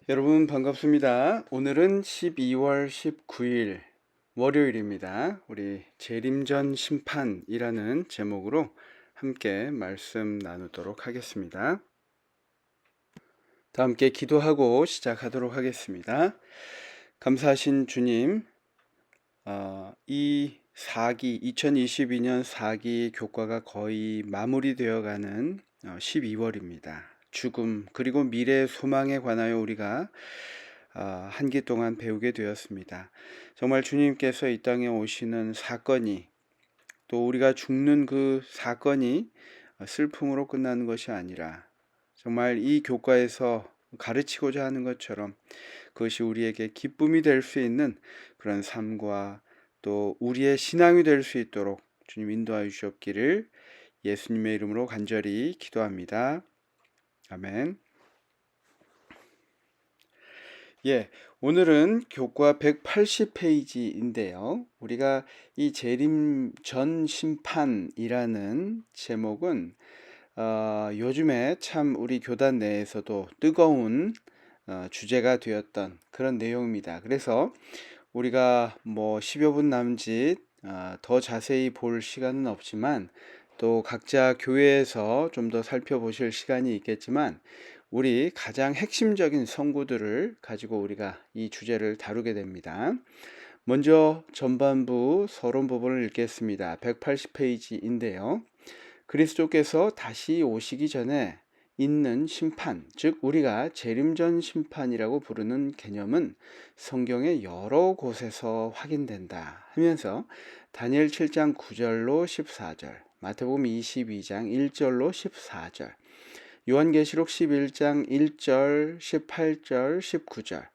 여러분 반갑습니다. 오늘은 12월 19일 월요일입니다. 우리 재림전 심판이라는 제목으로 함께 말씀 나누도록 하겠습니다. 다 함께 기도하고 시작하도록 하겠습니다. 감사하신 주님, 이 2022년 4기 교과가 거의 마무리되어가는 12월입니다. 죽음 그리고 미래의 소망에 관하여 우리가 한 기 동안 배우게 되었습니다. 정말 주님께서 이 땅에 오시는 사건이, 또 우리가 죽는 그 사건이 슬픔으로 끝나는 것이 아니라 정말 이 교과에서 가르치고자 하는 것처럼 그것이 우리에게 기쁨이 될 수 있는 그런 삶과 또 우리의 신앙이 될 수 있도록 주님 인도하여 주옵기를 예수님의 이름으로 간절히 기도합니다. 아멘. 오늘은 교과 180페이지인데요. 우리가 이 재림 전 심판이라는 제목은 요즘에 참 우리 교단 내에서도 뜨거운 주제가 되었던 그런 내용입니다. 그래서 우리가 뭐 10여 분 남짓 더 자세히 볼 시간은 없지만 또 각자 교회에서 좀 더 살펴보실 시간이 있겠지만 우리 가장 핵심적인 선구들을 가지고 우리가 이 주제를 다루게 됩니다. 먼저 전반부 서론 부분을 읽겠습니다. 180페이지인데요. 그리스도께서 다시 오시기 전에 있는 심판, 즉 우리가 재림전 심판이라고 부르는 개념은 성경의 여러 곳에서 확인된다 하면서 다니엘 7장 9절로 14절, 마태복음 22장 1절로 14절, 요한계시록 11장 1절, 18절, 19절,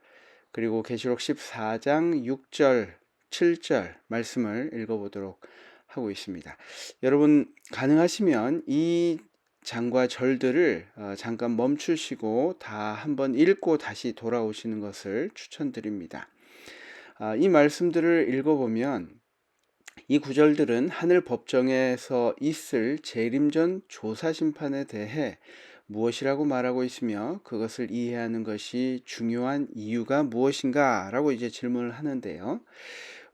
그리고 계시록 14장 6절, 7절 말씀을 읽어보도록 하고 있습니다. 여러분 가능하시면 이 장과 절들을 잠깐 멈추시고 다 한번 읽고 다시 돌아오시는 것을 추천드립니다. 이 말씀들을 읽어보면 이 구절들은 하늘 법정에서 있을 재림전 조사 심판에 대해 무엇이라고 말하고 있으며 그것을 이해하는 것이 중요한 이유가 무엇인가 라고 이제 질문을 하는데요.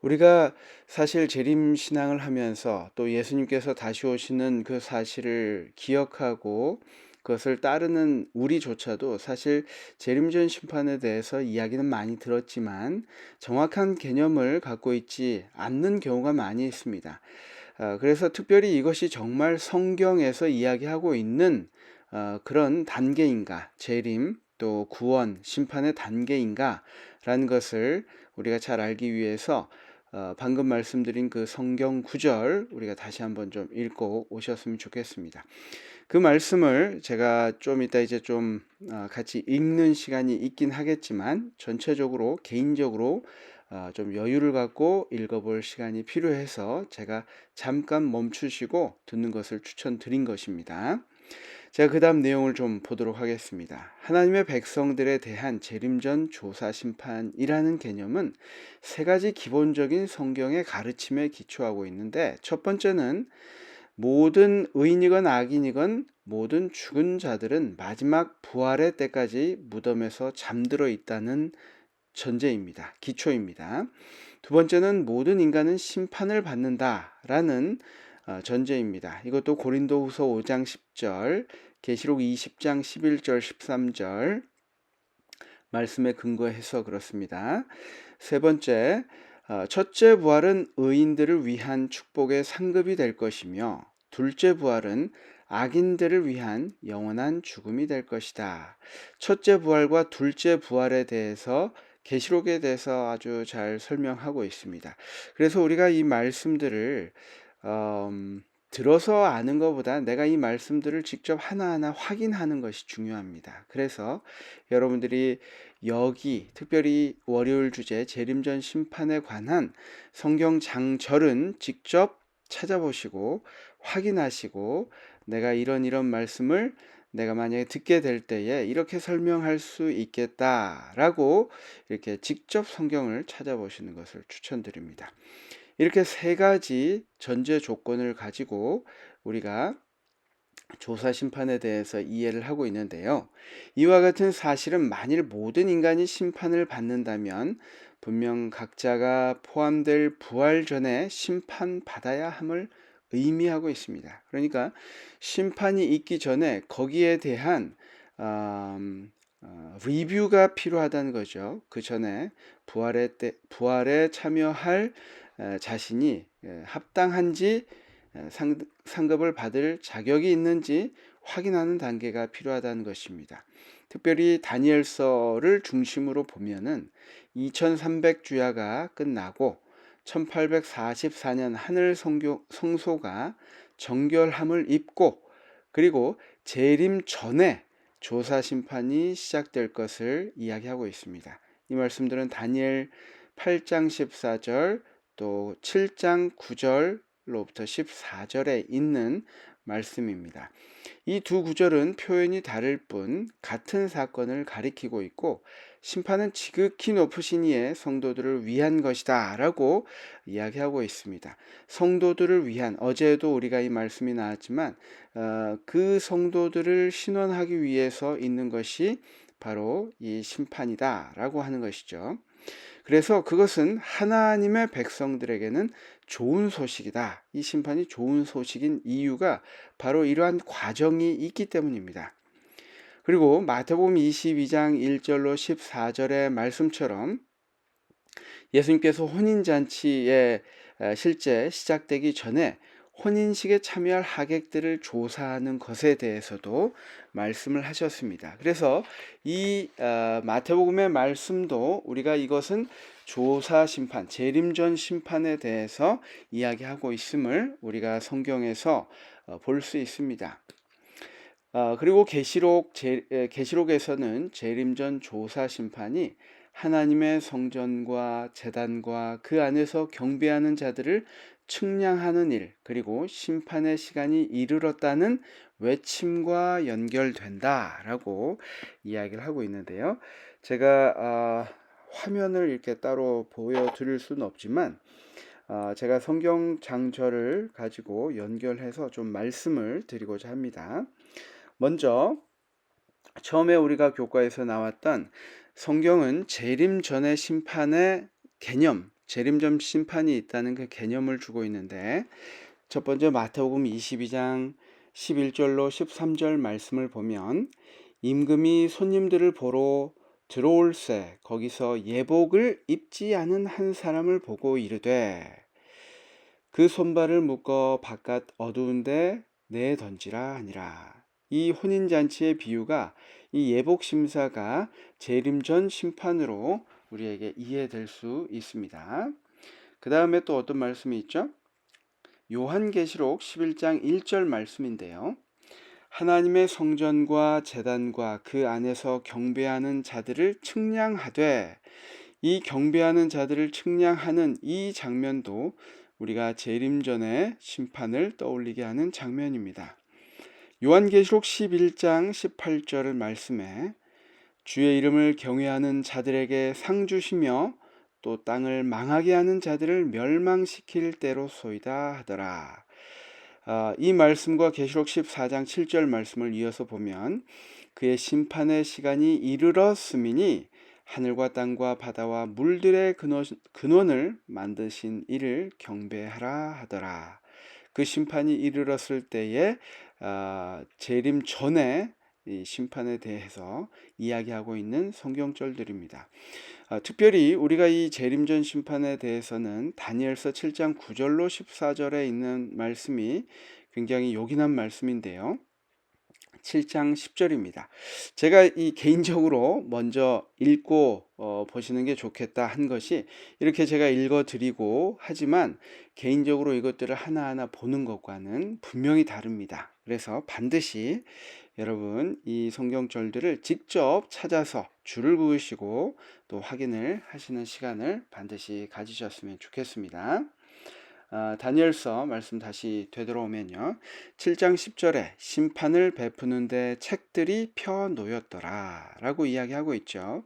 우리가 사실 재림 신앙을 하면서 또 예수님께서 다시 오시는 그 사실을 기억하고 그것을 따르는 우리조차도 사실 재림전 심판에 대해서 이야기는 많이 들었지만 정확한 개념을 갖고 있지 않는 경우가 많이 있습니다. 그래서 특별히 이것이 정말 성경에서 이야기하고 있는 그런 단계인가, 재림 또 구원 심판의 단계인가 라는 것을 우리가 잘 알기 위해서 방금 말씀드린 그 성경 구절 우리가 다시 한번 좀 읽고 오셨으면 좋겠습니다. 그 말씀을 제가 좀 이따 이제 좀 같이 읽는 시간이 있긴 하겠지만 전체적으로 개인적으로 좀 여유를 갖고 읽어볼 시간이 필요해서 제가 잠깐 멈추시고 듣는 것을 추천드린 것입니다. 제가 그 다음 내용을 좀 보도록 하겠습니다. 하나님의 백성들에 대한 재림전 조사 심판이라는 개념은 세 가지 기본적인 성경의 가르침에 기초하고 있는데, 첫 번째는 모든 의인이건 악인이건 모든 죽은 자들은 마지막 부활의 때까지 무덤에서 잠들어 있다는 전제입니다. 기초입니다. 두 번째는 모든 인간은 심판을 받는다라는 전제입니다. 이것도 고린도후서 5장 10절, 계시록 20장 11절 13절 말씀에 근거해서 그렇습니다. 세 번째, 첫째 부활은 의인들을 위한 축복의 상급이 될 것이며 둘째 부활은 악인들을 위한 영원한 죽음이 될 것이다. 첫째 부활과 둘째 부활에 대해서 계시록에 대해서 아주 잘 설명하고 있습니다. 그래서 우리가 이 말씀들을 들어서 아는 것보다 내가 이 말씀들을 직접 하나하나 확인하는 것이 중요합니다. 그래서 여러분들이 여기 특별히 월요일 주제 재림전 심판에 관한 성경 장절은 직접 찾아보시고 확인하시고 내가 이런 말씀을 내가 만약에 듣게 될 때에 이렇게 설명할 수 있겠다라고 이렇게 직접 성경을 찾아보시는 것을 추천드립니다. 이렇게 세 가지 전제 조건을 가지고 우리가 조사 심판에 대해서 이해를 하고 있는데요. 이와 같은 사실은 만일 모든 인간이 심판을 받는다면 분명 각자가 포함될 부활 전에 심판받아야 함을 의미하고 있습니다. 그러니까 심판이 있기 전에 거기에 대한 리뷰가 필요하다는 거죠. 그 전에 부활에 참여할 자신이 합당한지 상급을 받을 자격이 있는지 확인하는 단계가 필요하다는 것입니다. 특별히 다니엘서를 중심으로 보면은 2300주야가 끝나고 1844년 하늘 성소가 정결함을 입고 그리고 재림 전에 조사 심판이 시작될 것을 이야기하고 있습니다. 이 말씀들은 다니엘 8장 14절 또 7장 9절로부터 14절에 있는 말씀입니다. 이 두 구절은 표현이 다를 뿐 같은 사건을 가리키고 있고 심판은 지극히 높으신 이의 성도들을 위한 것이다 라고 이야기하고 있습니다. 성도들을 위한, 어제도 우리가 이 말씀이 나왔지만 그 성도들을 신원하기 위해서 있는 것이 바로 이 심판이다 라고 하는 것이죠. 그래서 그것은 하나님의 백성들에게는 좋은 소식이다. 이 심판이 좋은 소식인 이유가 바로 이러한 과정이 있기 때문입니다. 그리고 마태복음 22장 1절로 14절의 말씀처럼 예수님께서 혼인잔치에 실제 시작되기 전에 혼인식에 참여할 하객들을 조사하는 것에 대해서도 말씀을 하셨습니다. 그래서 이 마태복음의 말씀도 우리가 이것은 조사 심판, 재림전 심판에 대해서 이야기하고 있음을 우리가 성경에서 볼 수 있습니다. 그리고 계시록에서는 재림전 조사 심판이 하나님의 성전과 제단과 그 안에서 경배하는 자들을 측량하는 일, 그리고 심판의 시간이 이르렀다는 외침과 연결된다라고 이야기를 하고 있는데요. 제가 화면을 이렇게 따로 보여드릴 수는 없지만 제가 성경 장절을 가지고 연결해서 좀 말씀을 드리고자 합니다. 먼저 처음에 우리가 교과에서 나왔던 성경은 재림 전의 심판의 개념, 재림 전 심판이 있다는 그 개념을 주고 있는데 첫 번째 마태복음 22장 11절로 13절 말씀을 보면 임금이 손님들을 보러 들어올새 거기서 예복을 입지 않은 한 사람을 보고 이르되 그 손발을 묶어 바깥 어두운데 내 던지라 하니라. 이 혼인잔치의 비유가 이 예복심사가 재림 전 심판으로 우리에게 이해될 수 있습니다. 그 다음에 또 어떤 말씀이 있죠? 요한계시록 11장 1절 말씀인데요. 하나님의 성전과 제단과 그 안에서 경배하는 자들을 측량하되 이 경배하는 자들을 측량하는 이 장면도 우리가 재림 전의 심판을 떠올리게 하는 장면입니다. 요한계시록 11장 18절을 말씀에 주의 이름을 경외하는 자들에게 상 주시며 또 땅을 망하게 하는 자들을 멸망시킬 때로소이다 하더라. 이 말씀과 계시록 14장 7절 말씀을 이어서 보면 그의 심판의 시간이 이르렀음이니 하늘과 땅과 바다와 물들의 근원을 만드신 이를 경배하라 하더라. 그 심판이 이르렀을 때에 재림 전에 이 심판에 대해서 이야기하고 있는 성경절들입니다. 특별히 우리가 이 재림전 심판에 대해서는 다니엘서 7장 9절로 14절에 있는 말씀이 굉장히 요긴한 말씀인데요. 7장 10절입니다. 제가 이 개인적으로 먼저 읽고 보시는 게 좋겠다 한 것이 이렇게 제가 읽어 드리고 하지만 개인적으로 이것들을 하나하나 보는 것과는 분명히 다릅니다. 그래서 반드시 여러분 이 성경절들을 직접 찾아서 줄을 그으시고 또 확인을 하시는 시간을 반드시 가지셨으면 좋겠습니다. 다니엘서 말씀 다시 되돌아오면요. 7장 10절에 심판을 베푸는데 책들이 펴 놓였더라 라고 이야기하고 있죠.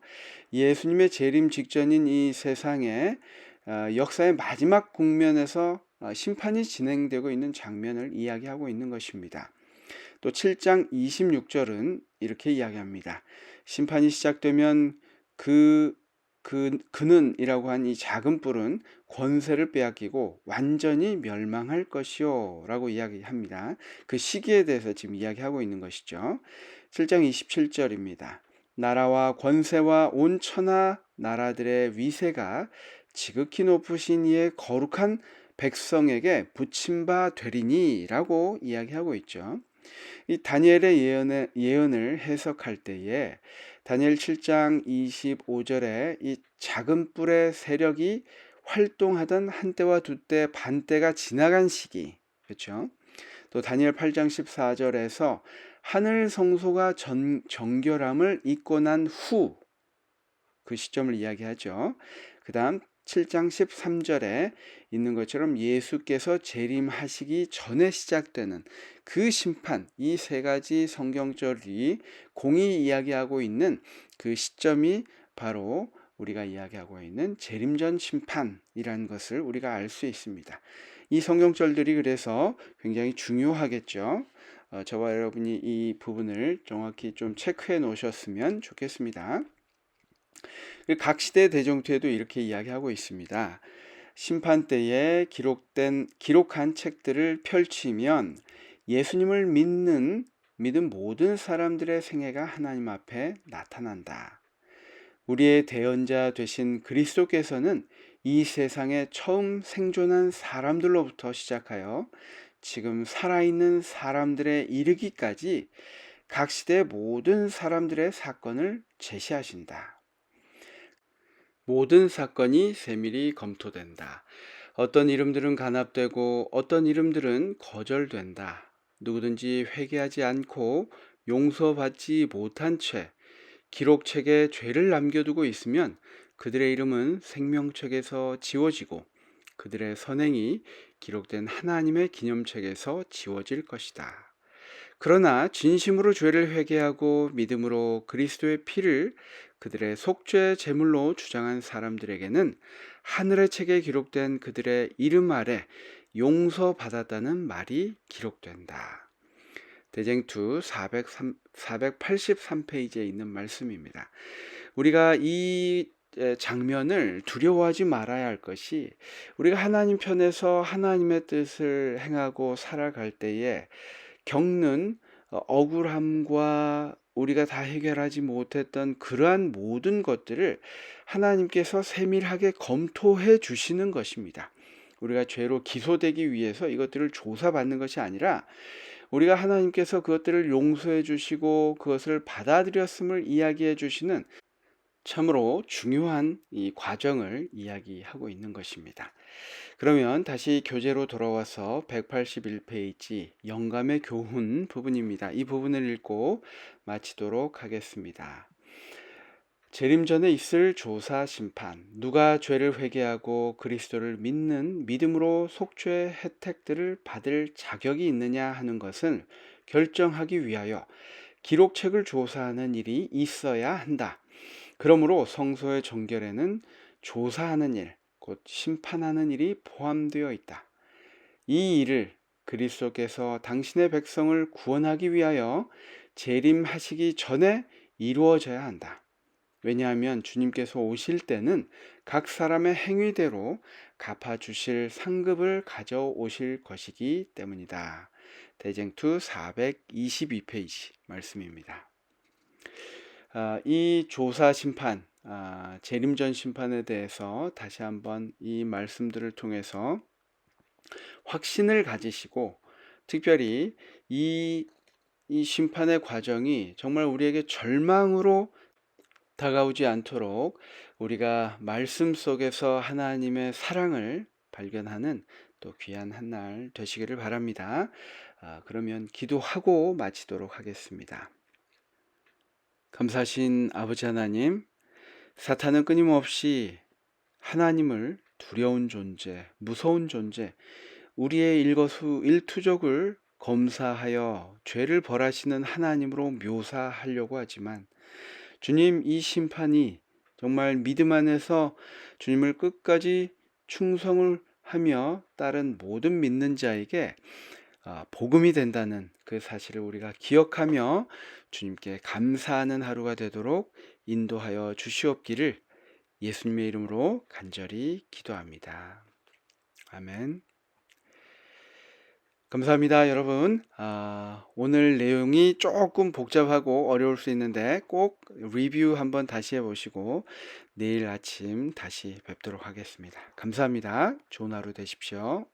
예수님의 재림 직전인 이 세상에 역사의 마지막 국면에서 심판이 진행되고 있는 장면을 이야기하고 있는 것입니다. 또 7장 26절은 이렇게 이야기합니다. 심판이 시작되면 그는이라고 한 이 작은 뿔은 권세를 빼앗기고 완전히 멸망할 것이요 라고 이야기합니다. 그 시기에 대해서 지금 이야기하고 있는 것이죠. 7장 27절입니다. 나라와 권세와 온 천하 나라들의 위세가 지극히 높으신 이의 거룩한 백성에게 붙임 바 되리니 라고 이야기하고 있죠. 이 다니엘의 예언을 해석할 때에 다니엘 7장 25절에 이 작은 뿔의 세력이 활동하던 한때와 두때 반때가 지나간 시기, 그렇죠? 또 다니엘 8장 14절에서 하늘 성소가 정결함을 입고 난 후 그 시점을 이야기하죠. 그 다음 7장 13절에 있는 것처럼 예수께서 재림하시기 전에 시작되는 그 심판, 이 세 가지 성경절이 공이 이야기하고 있는 그 시점이 바로 우리가 이야기하고 있는 재림전 심판이라는 것을 우리가 알 수 있습니다. 이 성경절들이 그래서 굉장히 중요하겠죠. 저와 여러분이 이 부분을 정확히 좀 체크해 놓으셨으면 좋겠습니다. 각 시대 대정투에도 이렇게 이야기하고 있습니다. 심판 때에 기록한 책들을 펼치면 예수님을 믿은 모든 사람들의 생애가 하나님 앞에 나타난다. 우리의 대언자 되신 그리스도께서는 이 세상에 처음 생존한 사람들로부터 시작하여 지금 살아있는 사람들에 이르기까지 각 시대 모든 사람들의 사건을 제시하신다. 모든 사건이 세밀히 검토된다. 어떤 이름들은 간합되고 어떤 이름들은 거절된다. 누구든지 회개하지 않고 용서받지 못한 채 기록책에 죄를 남겨두고 있으면 그들의 이름은 생명책에서 지워지고 그들의 선행이 기록된 하나님의 기념책에서 지워질 것이다. 그러나 진심으로 죄를 회개하고 믿음으로 그리스도의 피를 그들의 속죄 제물로 주장한 사람들에게는 하늘의 책에 기록된 그들의 이름 아래 용서받았다는 말이 기록된다. 대쟁투 483페이지에 있는 말씀입니다. 우리가 이 장면을 두려워하지 말아야 할 것이 우리가 하나님 편에서 하나님의 뜻을 행하고 살아갈 때에 겪는 억울함과 우리가 다 해결하지 못했던 그러한 모든 것들을 하나님께서 세밀하게 검토해 주시는 것입니다. 우리가 죄로 기소되기 위해서 이것들을 조사받는 것이 아니라 우리가 하나님께서 그것들을 용서해 주시고 그것을 받아들였음을 이야기해 주시는 참으로 중요한 이 과정을 이야기하고 있는 것입니다. 그러면 다시 교재로 돌아와서 181페이지 영감의 교훈 부분입니다. 이 부분을 읽고 마치도록 하겠습니다. 재림 전에 있을 조사 심판, 누가 죄를 회개하고 그리스도를 믿는 믿음으로 속죄의 혜택들을 받을 자격이 있느냐 하는 것을 결정하기 위하여 기록책을 조사하는 일이 있어야 한다. 그러므로 성소의 정결에는 조사하는 일, 곧 심판하는 일이 포함되어 있다. 이 일을 그리스도께서 당신의 백성을 구원하기 위하여 재림하시기 전에 이루어져야 한다. 왜냐하면 주님께서 오실 때는 각 사람의 행위대로 갚아주실 상급을 가져오실 것이기 때문이다. 대쟁투 422페이지 말씀입니다. 이 조사 심판, 재림전 심판에 대해서 다시 한번 이 말씀들을 통해서 확신을 가지시고 특별히 이 심판의 과정이 정말 우리에게 절망으로 다가오지 않도록 우리가 말씀 속에서 하나님의 사랑을 발견하는 또 귀한 한 날 되시기를 바랍니다. 그러면 기도하고 마치도록 하겠습니다. 감사하신 아버지 하나님, 사탄은 끊임없이 하나님을 두려운 존재, 무서운 존재, 우리의 일거수일투족을 검사하여 죄를 벌하시는 하나님으로 묘사하려고 하지만 주님, 이 심판이 정말 믿음 안에서 주님을 끝까지 충성을 하며 따른 모든 믿는 자에게 복음이 된다는 그 사실을 우리가 기억하며 주님께 감사하는 하루가 되도록 인도하여 주시옵기를 예수님의 이름으로 간절히 기도합니다. 아멘. 감사합니다, 여러분. 오늘 내용이 조금 복잡하고 어려울 수 있는데 꼭 리뷰 한번 다시 해보시고 내일 아침 다시 뵙도록 하겠습니다. 감사합니다. 좋은 하루 되십시오.